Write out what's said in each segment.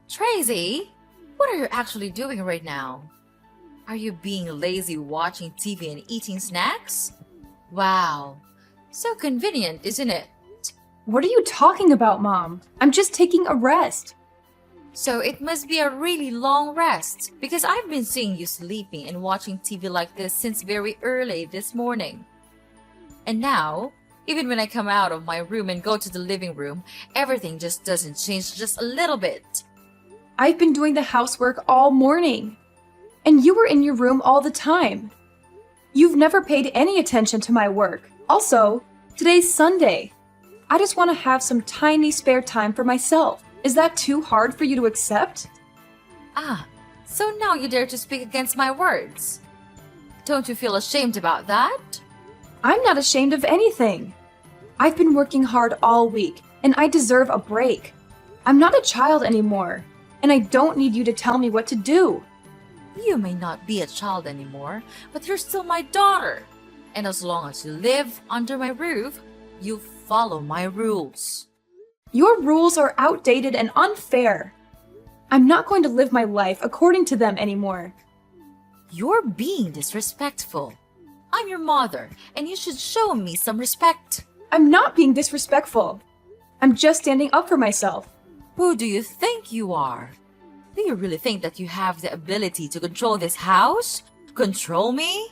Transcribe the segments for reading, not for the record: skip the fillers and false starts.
Tracy, what are you actually doing right now? Are you being lazy watching TV and eating snacks? Wow, so convenient, isn't it? What are you talking about, Mom? I'm just taking a rest. So it must be a really long rest because I've been seeing you sleeping and watching TV like this since very early this morning. And now, even when I come out of my room and go to the living room, everything just doesn't change just a little bit. I've been doing the housework all morning. And you were in your room all the time. You've never paid any attention to my work. Also, today's Sunday. I just want to have some tiny spare time for myself. Is that too hard for you to accept? Ah, so now you dare to speak against my words. Don't you feel ashamed about that? I'm not ashamed of anything. I've been working hard all week, and I deserve a break. I'm not a child anymore, and I don't need you to tell me what to do. You may not be a child anymore, but you're still my daughter. And as long as you live under my roof, you follow my rules. Your rules are outdated and unfair. I'm not going to live my life according to them anymore. You're being disrespectful. I'm your mother, and you should show me some respect. I'm not being disrespectful. I'm just standing up for myself. Who do you think you are? Do you really think that you have the ability to control this house? Control me?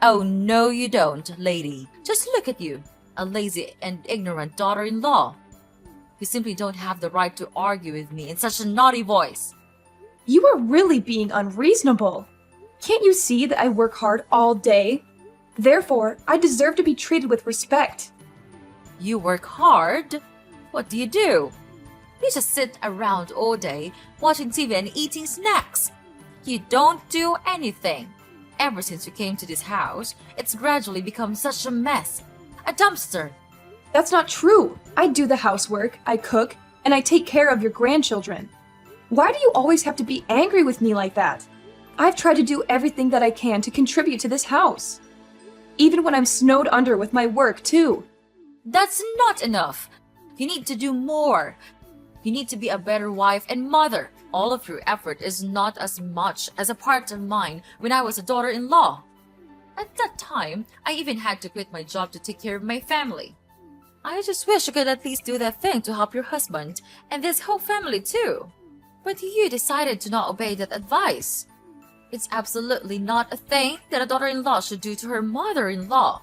Oh, no, you don't, lady. Just look at you, a lazy and ignorant daughter-in-law. You simply don't have the right to argue with me in such a naughty voice. You are really being unreasonable. Can't you see that I work hard all day? Therefore, I deserve to be treated with respect. You work hard? What do? You just sit around all day, watching TV and eating snacks. You don't do anything. Ever since you came to this house, it's gradually become such a mess. A dumpster. That's not true. I do the housework, I cook, and I take care of your grandchildren. Why do you always have to be angry with me like that? I've tried to do everything that I can to contribute to this house. Even when I'm snowed under with my work, too. That's not enough. You need to do more. You need to be a better wife and mother. All of your effort is not as much as a part of mine when I was a daughter-in-law. At that time, I even had to quit my job to take care of my family. I just wish you could at least do that thing to help your husband and this whole family too. But you decided to not obey that advice. It's absolutely not a thing that a daughter-in-law should do to her mother-in-law.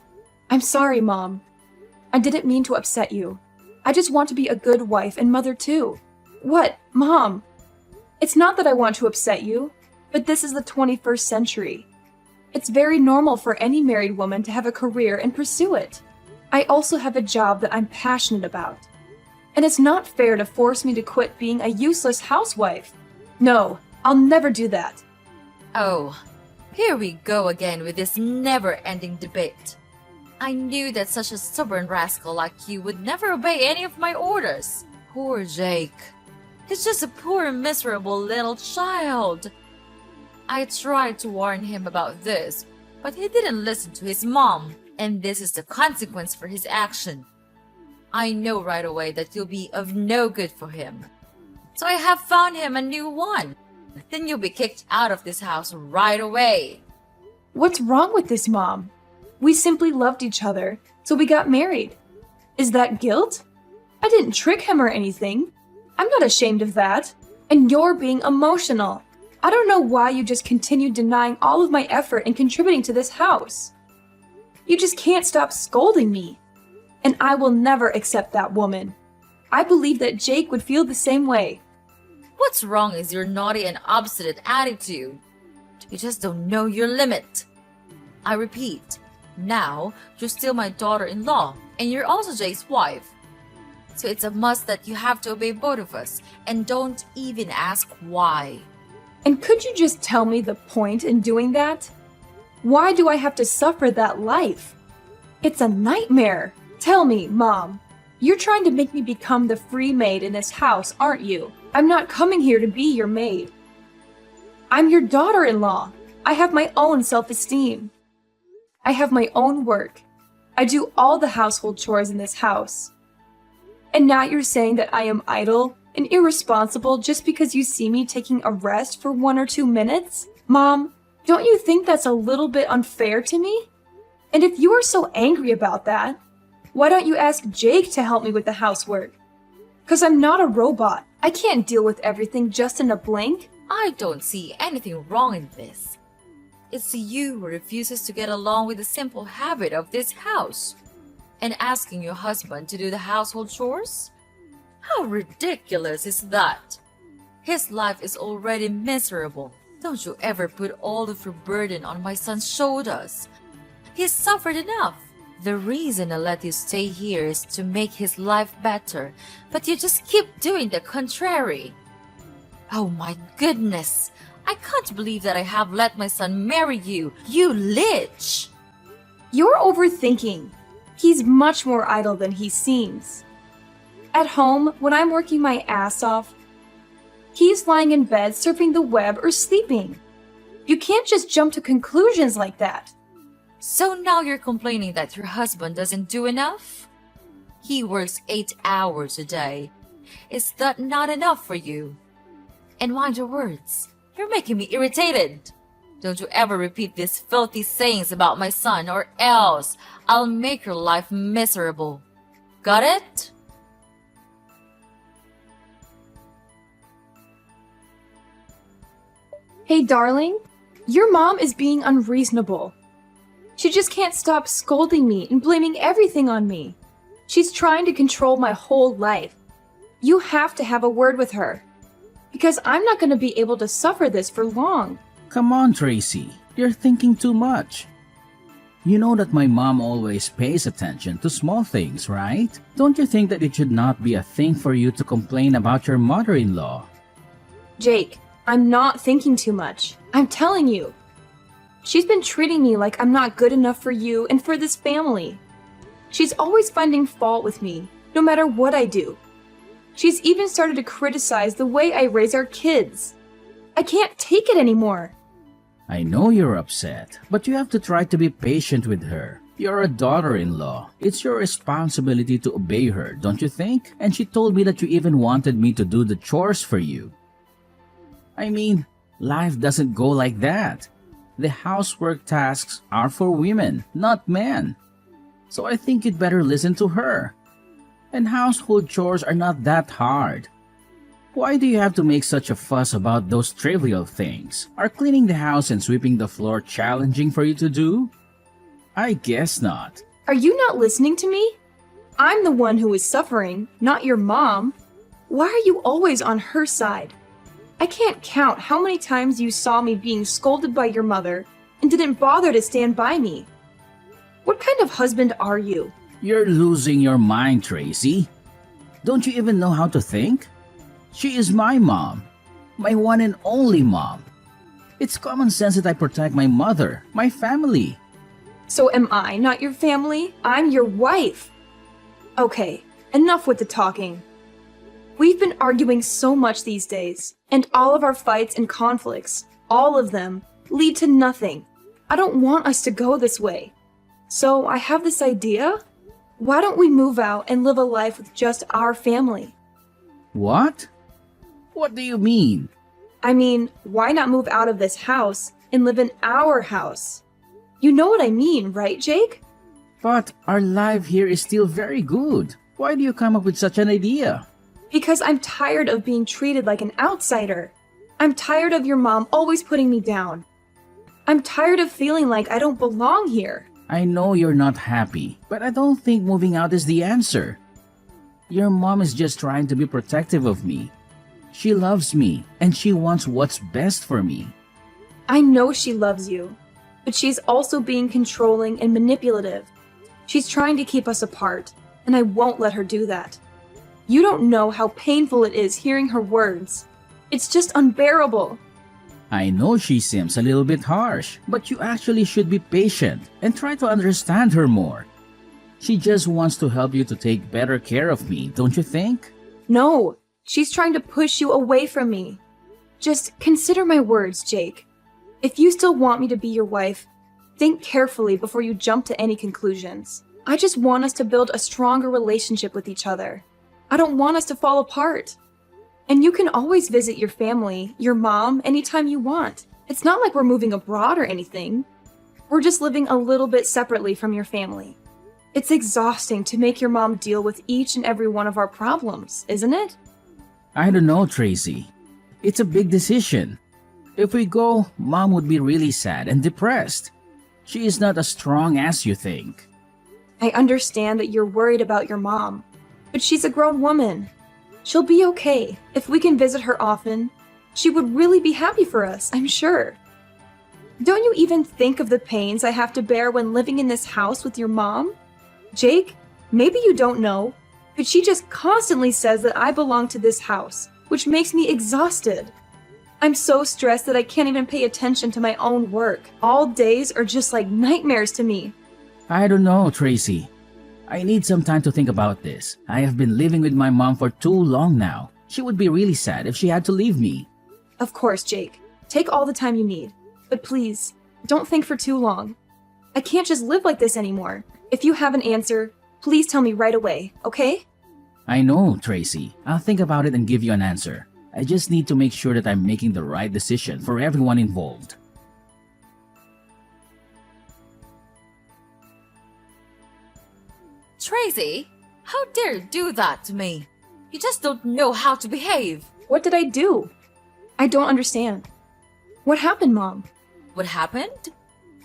I'm sorry, Mom. I didn't mean to upset you. I just want to be a good wife and mother too. What, Mom? It's not that I want to upset you, but this is the 21st century. It's very normal for any married woman to have a career and pursue it. I also have a job that I'm passionate about. And it's not fair to force me to quit being a useless housewife. No, I'll never do that. Oh, here we go again with this never-ending debate. I knew that such a stubborn rascal like you would never obey any of my orders. Poor Jake. He's just a poor, miserable little child. I tried to warn him about this, but he didn't listen to his mom, and this is the consequence for his action. I know right away that you'll be of no good for him. So I have found him a new one. Then you'll be kicked out of this house right away. What's wrong with this, Mom? We simply loved each other, so we got married. Is that guilt? I didn't trick him or anything. I'm not ashamed of that. And you're being emotional. I don't know why you just continue denying all of my effort in contributing to this house. You just can't stop scolding me. And I will never accept that woman. I believe that Jake would feel the same way. What's wrong is your naughty and obstinate attitude. You just don't know your limit. I repeat, now you're still my daughter-in-law, and you're also Jake's wife. So it's a must that you have to obey both of us, and don't even ask why. And could you just tell me the point in doing that? Why do I have to suffer that life? It's a nightmare. Tell me, Mom. You're trying to make me become the free maid in this house, aren't you? I'm not coming here to be your maid. I'm your daughter-in-law. I have my own self-esteem. I have my own work. I do all the household chores in this house. And now you're saying that I am idle, and irresponsible just because you see me taking a rest for 1 or 2 minutes? Mom, don't you think that's a little bit unfair to me? And if you are so angry about that, why don't you ask Jake to help me with the housework? Because I'm not a robot. I can't deal with everything just in a blink. I don't see anything wrong in this. It's you who refuses to get along with the simple habit of this house and asking your husband to do the household chores? How ridiculous is that? His life is already miserable. Don't you ever put all of your burden on my son's shoulders. He's suffered enough. The reason I let you stay here is to make his life better, but you just keep doing the contrary. Oh my goodness! I can't believe that I have let my son marry you, you lich! You're overthinking. He's much more idle than he seems. At home, when I'm working my ass off, he's lying in bed surfing the web or sleeping. You can't just jump to conclusions like that. So now you're complaining that your husband doesn't do enough? He works 8 hours a day. Is that not enough for you? And mind your words. You're making me irritated. Don't you ever repeat these filthy sayings about my son, or else I'll make your life miserable. Got it? Hey, darling, your mom is being unreasonable. She just can't stop scolding me and blaming everything on me. She's trying to control my whole life. You have to have a word with her, because I'm not going to be able to suffer this for long. Come on, Tracy. You're thinking too much. You know that my mom always pays attention to small things, right? Don't you think that it should not be a thing for you to complain about your mother-in-law? Jake, I'm not thinking too much. I'm telling you. She's been treating me like I'm not good enough for you and for this family. She's always finding fault with me, no matter what I do. She's even started to criticize the way I raise our kids. I can't take it anymore. I know you're upset, but you have to try to be patient with her. You're a daughter-in-law. It's your responsibility to obey her, don't you think? And she told me that you even wanted me to do the chores for you. I mean, life doesn't go like that. The housework tasks are for women, not men. So I think you'd better listen to her. And household chores are not that hard. Why do you have to make such a fuss about those trivial things? Are cleaning the house and sweeping the floor challenging for you to do? I guess not. Are you not listening to me? I'm the one who is suffering, not your mom. Why are you always on her side? I can't count how many times you saw me being scolded by your mother and didn't bother to stand by me. What kind of husband are you? You're losing your mind, Tracy. Don't you even know how to think? She is my mom, my one and only mom. It's common sense that I protect my mother, my family. So am I not your family? I'm your wife. Okay, enough with the talking. We've been arguing so much these days, and all of our fights and conflicts, all of them, lead to nothing. I don't want us to go this way. So I have this idea. Why don't we move out and live a life with just our family? What? What do you mean? I mean, why not move out of this house and live in our house? You know what I mean, right, Jake? But our life here is still very good. Why do you come up with such an idea? Because I'm tired of being treated like an outsider. I'm tired of your mom always putting me down. I'm tired of feeling like I don't belong here. I know you're not happy, but I don't think moving out is the answer. Your mom is just trying to be protective of me. She loves me, and she wants what's best for me. I know she loves you, but she's also being controlling and manipulative. She's trying to keep us apart, and I won't let her do that. You don't know how painful it is hearing her words. It's just unbearable. I know she seems a little bit harsh, but you actually should be patient and try to understand her more. She just wants to help you to take better care of me, don't you think? No, she's trying to push you away from me. Just consider my words, Jake. If you still want me to be your wife, think carefully before you jump to any conclusions. I just want us to build a stronger relationship with each other. I don't want us to fall apart. And you can always visit your family, your mom, anytime you want. It's not like we're moving abroad or anything. We're just living a little bit separately from your family. It's exhausting to make your mom deal with each and every one of our problems, isn't it? I don't know, Tracy. It's a big decision. If we go, Mom would be really sad and depressed. She is not as strong as you think. I understand that you're worried about your mom, but she's a grown woman. She'll be okay. If we can visit her often, she would really be happy for us, I'm sure. Don't you even think of the pains I have to bear when living in this house with your mom? Jake, maybe you don't know, but she just constantly says that I belong to this house, which makes me exhausted. I'm so stressed that I can't even pay attention to my own work. All days are just like nightmares to me. I don't know, Tracy. I need some time to think about this. I have been living with my mom for too long now. She would be really sad if she had to leave me. Of course, Jake. Take all the time you need. But please, don't think for too long. I can't just live like this anymore. If you have an answer, please tell me right away, okay? I know, Tracy. I'll think about it and give you an answer. I just need to make sure that I'm making the right decision for everyone involved. Tracy, how dare you do that to me? You just don't know how to behave. What did I do? I don't understand. What happened, Mom? What happened?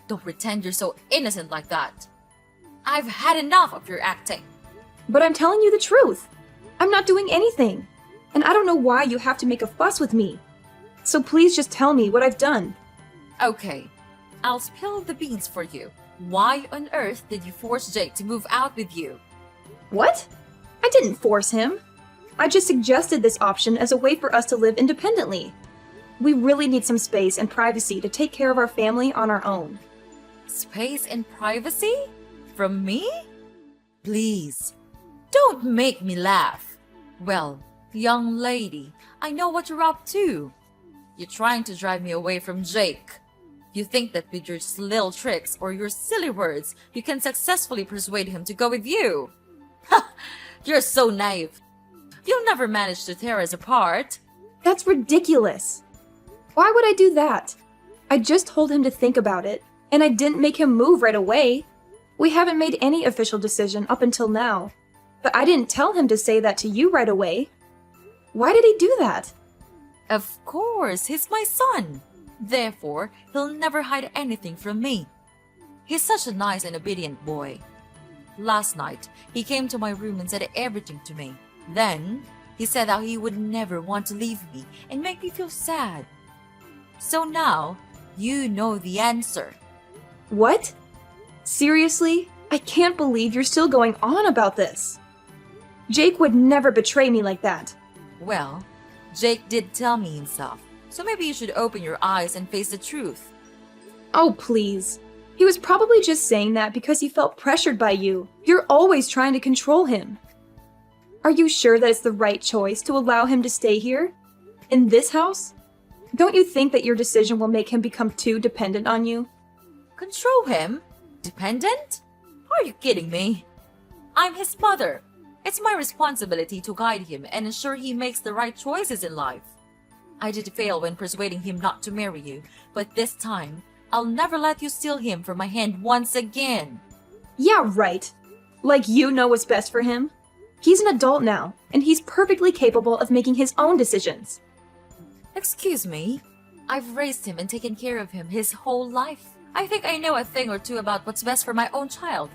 Don't pretend you're so innocent like that. I've had enough of your acting. But I'm telling you the truth. I'm not doing anything. And I don't know why you have to make a fuss with me. So please just tell me what I've done. Okay, I'll spill the beans for you. Why on earth did you force Jake to move out with you? What? I didn't force him. I just suggested this option as a way for us to live independently. We really need some space and privacy to take care of our family on our own. Space and privacy? From me? Please, don't make me laugh. Well, young lady, I know what you're up to. You're trying to drive me away from Jake. You think that with your little tricks or your silly words, you can successfully persuade him to go with you. Ha! You're so naive. You'll never manage to tear us apart. That's ridiculous. Why would I do that? I just told him to think about it, and I didn't make him move right away. We haven't made any official decision up until now, but I didn't tell him to say that to you right away. Why did he do that? Of course, he's my son. Therefore, he'll never hide anything from me. He's such a nice and obedient boy. Last night, he came to my room and said everything to me. Then, he said how he would never want to leave me and make me feel sad. So now, you know the answer. What? Seriously? I can't believe you're still going on about this. Jake would never betray me like that. Well, Jake did tell me himself, so maybe you should open your eyes and face the truth. Oh, please. He was probably just saying that because he felt pressured by you. You're always trying to control him. Are you sure that it's the right choice to allow him to stay here? In this house? Don't you think that your decision will make him become too dependent on you? Control him? Dependent? Are you kidding me? I'm his mother. It's my responsibility to guide him and ensure he makes the right choices in life. I did fail when persuading him not to marry you, but this time, I'll never let you steal him from my hand once again. Yeah, right. Like you know what's best for him. He's an adult now, and he's perfectly capable of making his own decisions. Excuse me? I've raised him and taken care of him his whole life. I think I know a thing or two about what's best for my own child.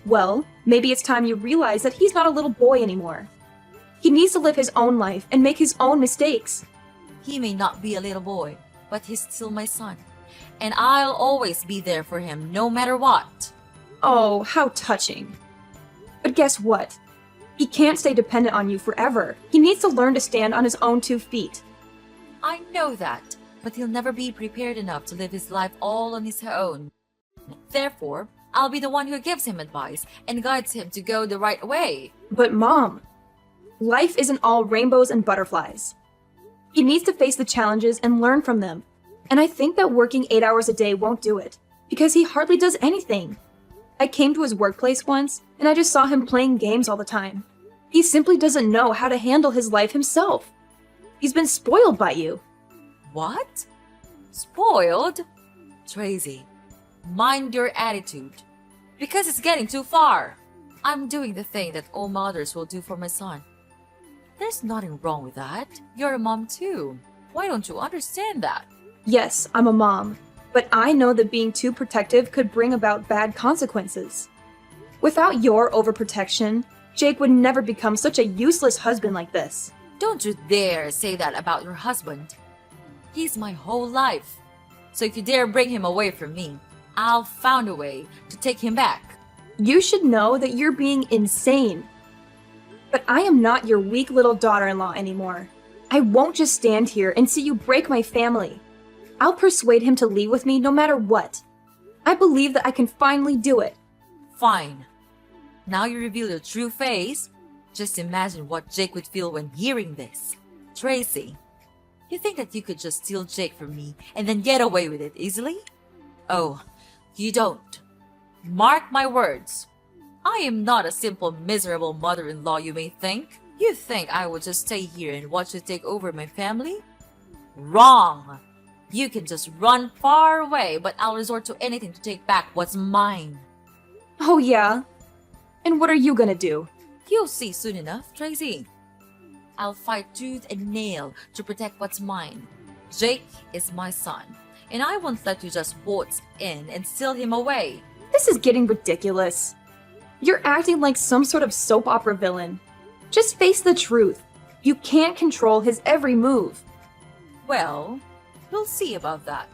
Well, maybe it's time you realize that he's not a little boy anymore. He needs to live his own life and make his own mistakes. He may not be a little boy, but he's still my son. And I'll always be there for him, no matter what. Oh, how touching. But guess what? He can't stay dependent on you forever. He needs to learn to stand on his own 2 feet. I know that, but he'll never be prepared enough to live his life all on his own. Therefore, I'll be the one who gives him advice and guides him to go the right way. But Mom, life isn't all rainbows and butterflies. He needs to face the challenges and learn from them. And I think that working 8 hours a day won't do it, because he hardly does anything. I came to his workplace once, and I just saw him playing games all the time. He simply doesn't know how to handle his life himself. He's been spoiled by you. What? Spoiled? Tracy, mind your attitude. Because it's getting too far. I'm doing the thing that all mothers will do for my son. There's nothing wrong with that. You're a mom too. Why don't you understand that? Yes, I'm a mom, but I know that being too protective could bring about bad consequences. Without your overprotection, Jake would never become such a useless husband like this. Don't you dare say that about your husband. He's my whole life. So if you dare bring him away from me, I'll find a way to take him back. You should know that you're being insane. But I am not your weak little daughter-in-law anymore. I won't just stand here and see you break my family. I'll persuade him to leave with me no matter what. I believe that I can finally do it. Fine. Now you reveal your true face. Just imagine what Jake would feel when hearing this. Tracy, you think that you could just steal Jake from me and then get away with it easily? Oh, you don't. Mark my words. I am not a simple, miserable mother-in-law you may think. You think I would just stay here and watch you take over my family? Wrong! You can just run far away, but I'll resort to anything to take back what's mine. Oh yeah? And what are you gonna do? You'll see soon enough, Tracy. I'll fight tooth and nail to protect what's mine. Jake is my son, and I won't let you just waltz in and steal him away. This is getting ridiculous. You're acting like some sort of soap opera villain. Just face the truth. You can't control his every move. Well, we'll see about that.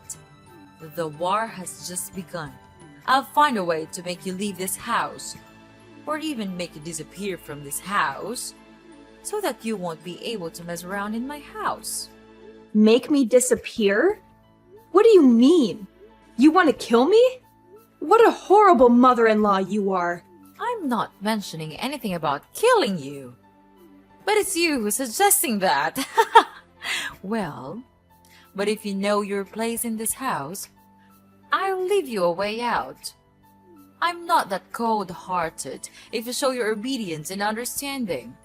The war has just begun. I'll find a way to make you leave this house, or even make you disappear from this house, so that you won't be able to mess around in my house. Make me disappear? What do you mean? You want to kill me? What a horrible mother-in-law you are. I'm not mentioning anything about killing you. But it's you who's suggesting that. Well, but if you know your place in this house, I'll leave you a way out. I'm not that cold-hearted if you show your obedience and understanding.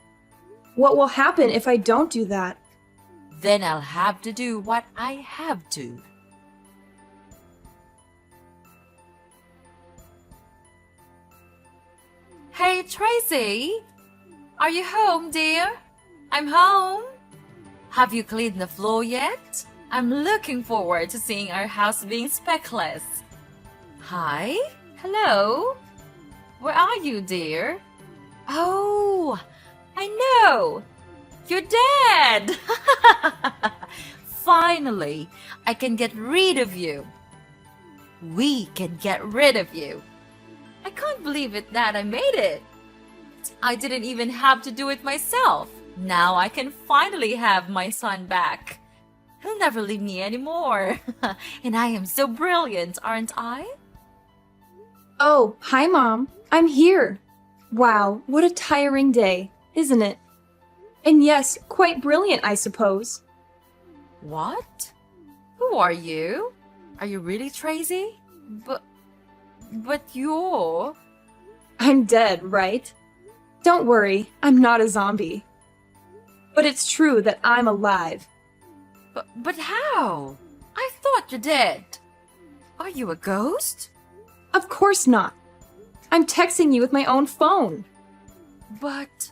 What will happen if I don't do that? Then I'll have to do what I have to. Hey, Tracy! Are you home, dear? I'm home. Have you cleaned the floor yet? I'm looking forward to seeing our house being speckless. Hi? Hello? Where are you, dear? Oh, I know! You're dead! Finally, I can get rid of you. We can get rid of you. I can't believe it that I made it. I didn't even have to do it myself. Now I can finally have my son back. He'll never leave me anymore. And I am so brilliant, aren't I? Oh, hi, Mom. I'm here. Wow, what a tiring day, isn't it? And yes, quite brilliant, I suppose. What? Who are you? Are you really Tracy? But you're... I'm dead, right? Don't worry, I'm not a zombie. But it's true that I'm alive. But how? I thought you're dead. Are you a ghost? Of course not. I'm texting you with my own phone. But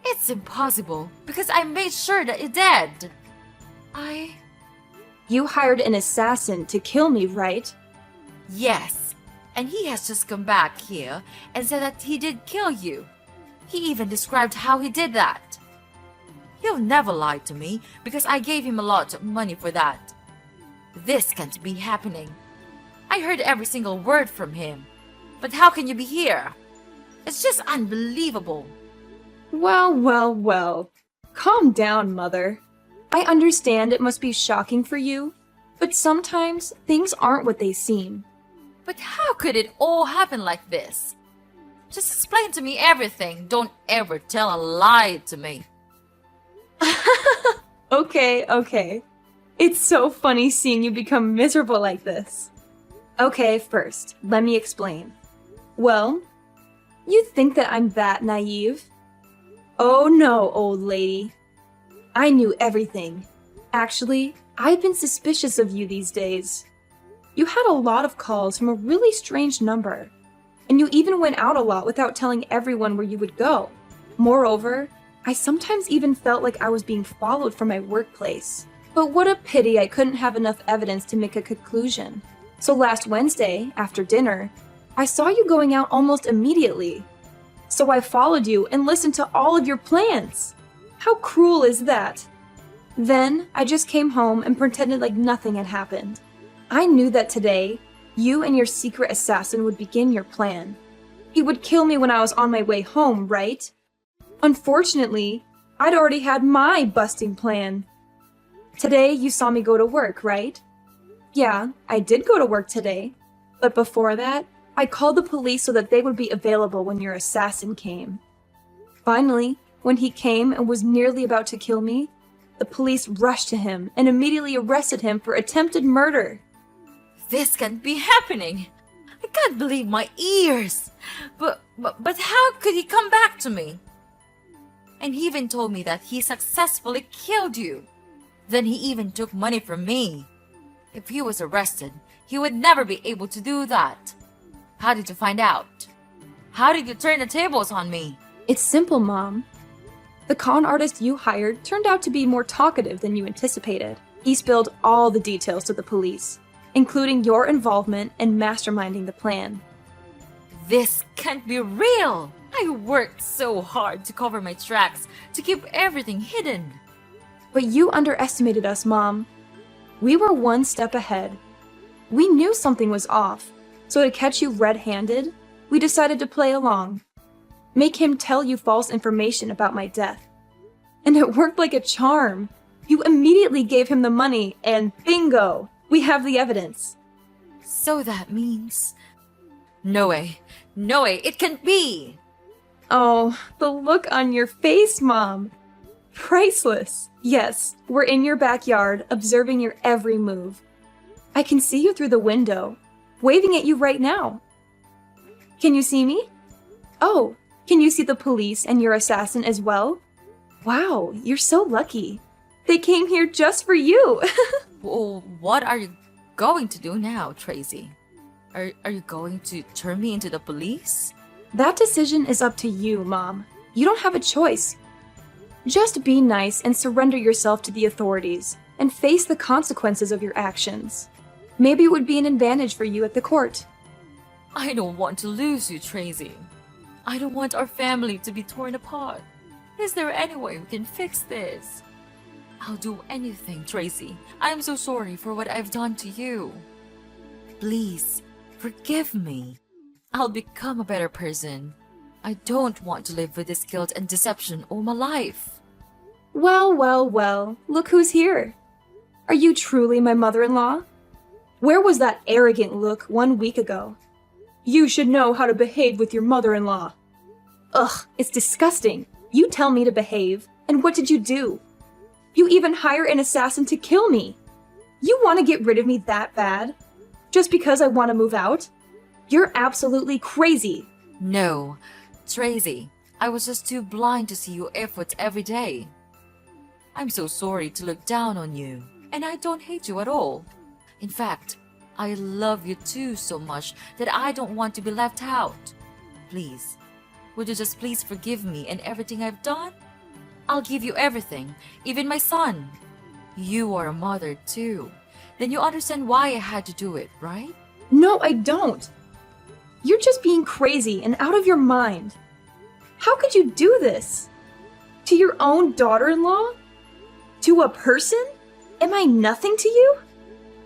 it's impossible because I made sure that you're dead. You hired an assassin to kill me, right? Yes, and he has just come back here and said that he did kill you. He even described how he did that. He'll never lie to me because I gave him a lot of money for that. This can't be happening. I heard every single word from him. But how can you be here? It's just unbelievable. Well, well, well. Calm down, Mother. I understand it must be shocking for you, but sometimes things aren't what they seem. But how could it all happen like this? Just explain to me everything. Don't ever tell a lie to me. Okay. It's so funny seeing you become miserable like this. Okay, first, let me explain. Well, you think that I'm that naive? Oh no, old lady. I knew everything. Actually, I've been suspicious of you these days. You had a lot of calls from a really strange number, and you even went out a lot without telling everyone where you would go. Moreover, I sometimes even felt like I was being followed from my workplace. But what a pity I couldn't have enough evidence to make a conclusion. So last Wednesday, after dinner, I saw you going out almost immediately. So I followed you and listened to all of your plans. How cruel is that? Then I just came home and pretended like nothing had happened. I knew that today, you and your secret assassin would begin your plan. He would kill me when I was on my way home, right? Unfortunately, I'd already had my busting plan. Today, you saw me go to work, right? Yeah, I did go to work today. But before that, I called the police so that they would be available when your assassin came. Finally, when he came and was nearly about to kill me, the police rushed to him and immediately arrested him for attempted murder. This can't be happening. I can't believe my ears. But how could he come back to me? And he even told me that he successfully killed you. Then he even took money from me. If he was arrested, he would never be able to do that. How did you find out? How did you turn the tables on me? It's simple, Mom. The con artist you hired turned out to be more talkative than you anticipated. He spilled all the details to the police, including your involvement in masterminding the plan. This can't be real! I worked so hard to cover my tracks, to keep everything hidden. But you underestimated us, Mom. We were one step ahead. We knew something was off, so to catch you red-handed, we decided to play along. Make him tell you false information about my death. And it worked like a charm. You immediately gave him the money, and bingo! We have the evidence. So that means... No way, it can't be! Oh, the look on your face, Mom. Priceless. Yes, we're in your backyard, observing your every move. I can see you through the window, waving at you right now. Can you see me? Oh, can you see the police and your assassin as well? Wow, you're so lucky. They came here just for you. Well, what are you going to do now, Tracy? Are you going to turn me into the police? That decision is up to you, Mom. You don't have a choice. Just be nice and surrender yourself to the authorities and face the consequences of your actions. Maybe it would be an advantage for you at the court. I don't want to lose you, Tracy. I don't want our family to be torn apart. Is there any way we can fix this? I'll do anything, Tracy. I'm so sorry for what I've done to you. Please, forgive me. I'll become a better person. I don't want to live with this guilt and deception all my life. Well, look who's here. Are you truly my mother-in-law? Where was that arrogant look 1 week ago? You should know how to behave with your mother-in-law. Ugh, it's disgusting. You tell me to behave, and what did you do? You even hire an assassin to kill me. You want to get rid of me that bad? Just because I want to move out? You're absolutely crazy. No, Tracy, I was just too blind to see your efforts every day. I'm so sorry to look down on you, and I don't hate you at all. In fact, I love you too so much that I don't want to be left out. Please, would you just please forgive me and everything I've done? I'll give you everything, even my son. You are a mother too. Then you understand why I had to do it, right? No, I don't. You're just being crazy and out of your mind. How could you do this? To your own daughter-in-law? To a person? Am I nothing to you?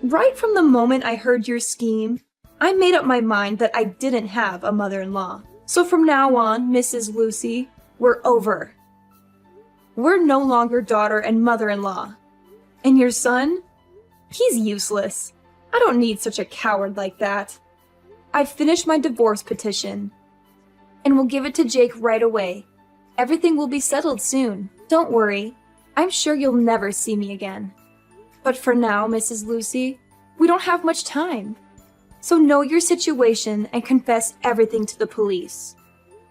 Right from the moment I heard your scheme, I made up my mind that I didn't have a mother-in-law. So from now on, Mrs. Lucy, we're over. We're no longer daughter and mother-in-law. And your son? He's useless. I don't need such a coward like that. I've finished my divorce petition. And we'll give it to Jake right away. Everything will be settled soon. Don't worry. I'm sure you'll never see me again. But for now, Mrs. Lucy, we don't have much time. So know your situation and confess everything to the police.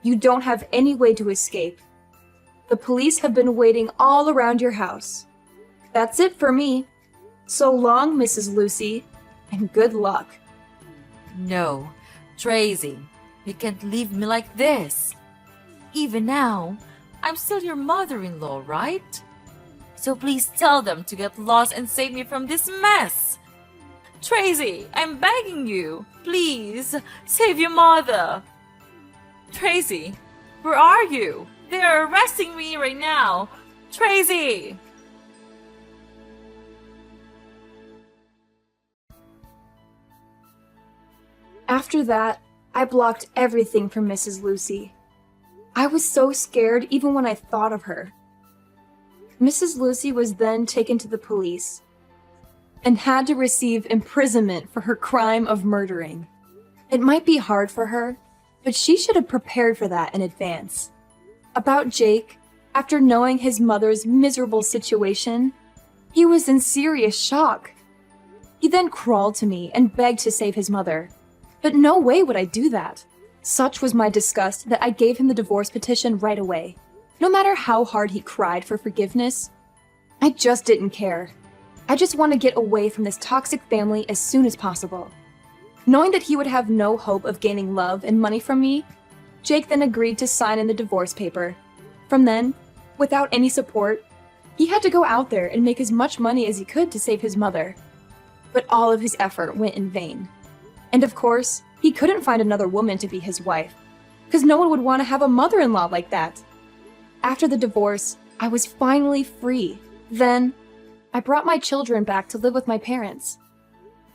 You don't have any way to escape. The police have been waiting all around your house. That's it for me. So long, Mrs. Lucy, and good luck. No, Tracy, you can't leave me like this. Even now, I'm still your mother-in-law, right? So please tell them to get lost and save me from this mess. Tracy, I'm begging you. Please, save your mother. Tracy, where are you? They're arresting me right now. Tracy! After that, I blocked everything from Mrs. Lucy. I was so scared even when I thought of her. Mrs. Lucy was then taken to the police and had to receive imprisonment for her crime of murdering. It might be hard for her, but she should have prepared for that in advance. About Jake, after knowing his mother's miserable situation, he was in serious shock. He then crawled to me and begged to save his mother. But no way would I do that. Such was my disgust that I gave him the divorce petition right away. No matter how hard he cried for forgiveness, I just didn't care. I just want to get away from this toxic family as soon as possible. Knowing that he would have no hope of gaining love and money from me, Jake then agreed to sign in the divorce paper. From then, without any support, he had to go out there and make as much money as he could to save his mother. But all of his effort went in vain. And of course, he couldn't find another woman to be his wife, because no one would want to have a mother-in-law like that. After the divorce, I was finally free. Then, I brought my children back to live with my parents.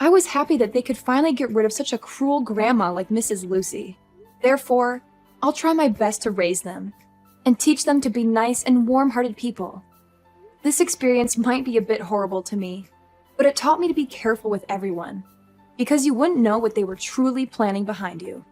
I was happy that they could finally get rid of such a cruel grandma like Mrs. Lucy. Therefore, I'll try my best to raise them and teach them to be nice and warm-hearted people. This experience might be a bit horrible to me, but it taught me to be careful with everyone, because you wouldn't know what they were truly planning behind you.